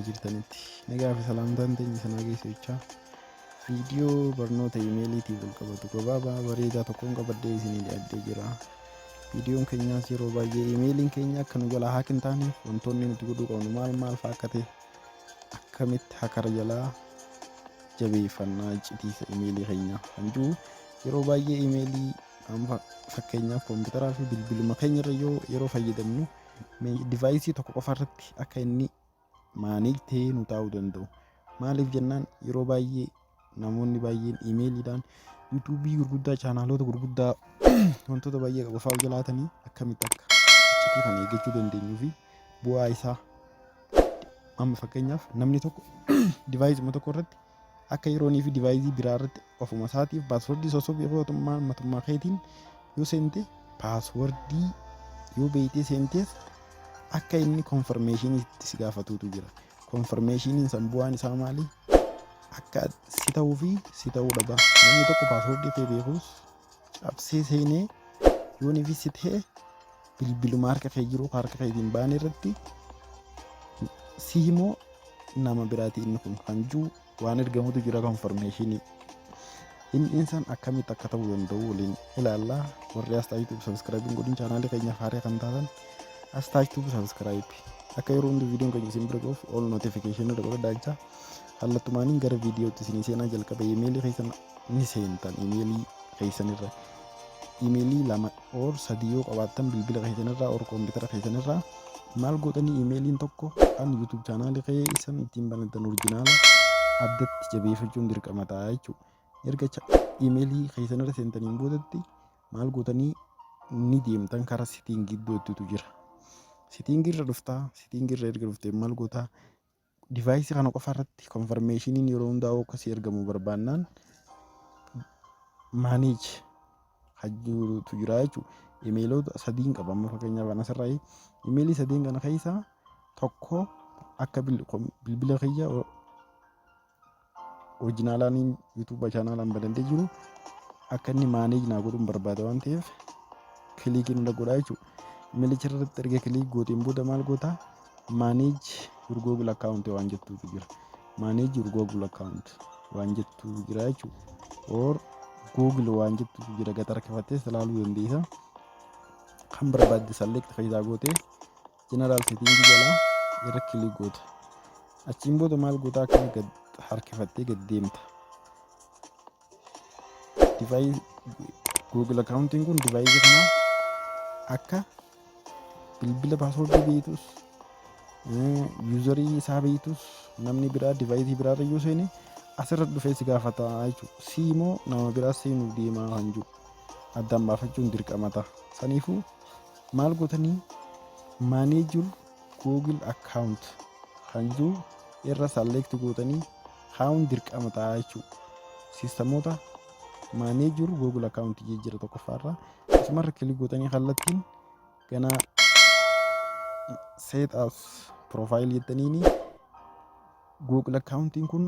jirtanitti nagaa fi salaamtaan teenya sana geessichaa viidiyoo barnoota iimeeliitiif wal qabatu gabaabaa bareedaa tokkoon qabadhee isinii dhiyaadhee jira. Viidiyoon keenyaas yeroo baay'ee iimeeliin keenya akka nu jalaa haak hin taaneef wantoonni nuti godhuu qabnu maal fa'aa akka ta'e akkamitti hakara jalaa jabeeffannaa iccitiisa iimeelii keenya kan jiru yeroo baay'ee iimeelii amma fakkeenyaaf kompiitaraa fi bilbiluma keenya irra yeroo fayyadamnu divaayisii tokko qofa irratti akka inni maaneej ta'ee nu taa'uu danda'u. Maaliif jennaan yeroo baay'ee namoonni baay'een iimeeliidhaan yuutuubii gurguddaa chaanaalota gurguddaa wantoota baay'ee qabu fa'aa jalaatanii akkamitti akka iccitii kana eeggachuu dandeenyuu fi bu'aa isaa amma fakkeenyaaf namni tokko divaayisii tokko irratti akka yeroonii fi divaayisii biraa irratti ofuma isaatiif paaswordii sosobee mootummaa keetiin yoo seente paaswordii yoo beeytee seentees akka inni konfirmeeshinii itti si gaafatuutu jira. Konfirmeeshiniin san bu'aan isaa maali? Akka si ta'uu fi si ta'uu dhaba. Namni tokko paaswordii kee beekuus cabsee seenee yoo ni si ta'e bilbiluma harka kee jiru harka keetiin baan irratti si himoo nama biraatii inni kun kan jiru waan ergamutu jira konfirmeeshinii. Inni san akkamitti akka ta'uu danda'u waliin ilaallaa. Warri asxaa YouTube subscribe godhin chaanaalii keenya haaraa kan taatan asxaa YouTube subscribe akka yeroo hundi viidiyoon keenya isin bira gahuuf all notification irra godhadhaa. Hallattumaaniin gara viidiyootti isinii seenaa jalqaba iimeelii keessan ni seentan iimeelii keessan irra iimeelii 2 or 3 yoo qabaattan bilbila keessan irraa or kompiitara keessan irraa maal godhanii iimeeliin tokko kan YouTube chaanaalii keessan ittiin banatan originaala addatti jabeeffachuun dirqama ta'a jechuudha. Erga iimeelii keessan irra seentaniin boodatti maal godhanii ni deemtan karaa settingii iddootu jira. Settingii irra dhuftaa settingii irra erga dhuftee maal gootaa divaayisii kana qofa irratti konfirmeeshiniin yeroo hundaa akkasii ergamu barbaannaan maaneej hajjuutu jira jechuudha. Iimeelota 3 qaba amma fakkeenyaaf ana asirraa iimeelii 3 kana keessaa tokko akka bilbila kiyya originaalaan YouTube chaanaalaan banadhee jiru akka inni maaneej naa godhuun barbaada waan ta'eef kiliikiin irra godhaa jechuudha. Iimeelicha irratti erga kiliik gooteen booda maal gootaa maaneej your Google account waan jettuutu jira. Maaneej your Google account waan jettuutu jira jechuudha. Or Google waan jettuutu jira gata rakkifattees ilaaluu dandeessa. Kan barbaadde select keessaa gootee general setting jalaa irra kiliik goota. Achiin booda maal gootaa akka gad harkifattee gad deemta. Device Google accounting kun device kana akka bilbila paaswordii beektus yuuzarii isaa beektus namni biraa divaayisii biraa irra yoo seene asirratti dhufee si gaafata jechuudha. Si immoo nama biraa seenuu deemaa kan jiru addaan baafachuun dirqama ta'a. Saniifuu maal gootanii maaneejur Google account kan jiru irra select gootanii haa'uun dirqama ta'a jechuudha. Siistemoota maaneejur Google account jijjiira tokkoffaarraa asumarra kilik gootanii kallattiin ganaa set as profile jettaniini Google accountiin kun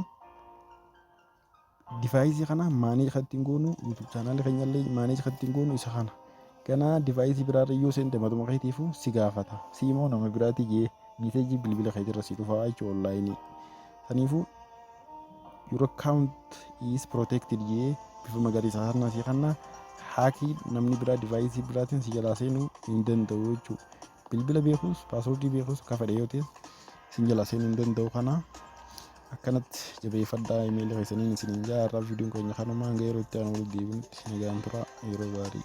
divaayisii kana maaneej kattiin goonu YouTube chaanaalii keenyallee maaneej kattiin goonu isa kana ganaa divaayisii biraarra yoo seente matuma keetiifuu si gaafata. Si immoo nama biraatii jee miiseejii bilbila keetirra si dhufaa jechuudha onlaayinii. Saniifuu your account is protected jee bifa magariisa harnaa si kanna haakii namni biraa divaayisii biraatiin si jalaa seenuu hin danda'u jechuudha. Bilbila beekuus paaswordii beekuus akka fedhe yoo ta'e isin jalaa seenuu hin danda'u. Kana akkanatti jabeeffadhaa iimeelii keessaniin isiniin jaarraa viidiyoon keenya kanumaan hanga yeroo itti aanu deebinutti nagaan turaa yeroo gaarii.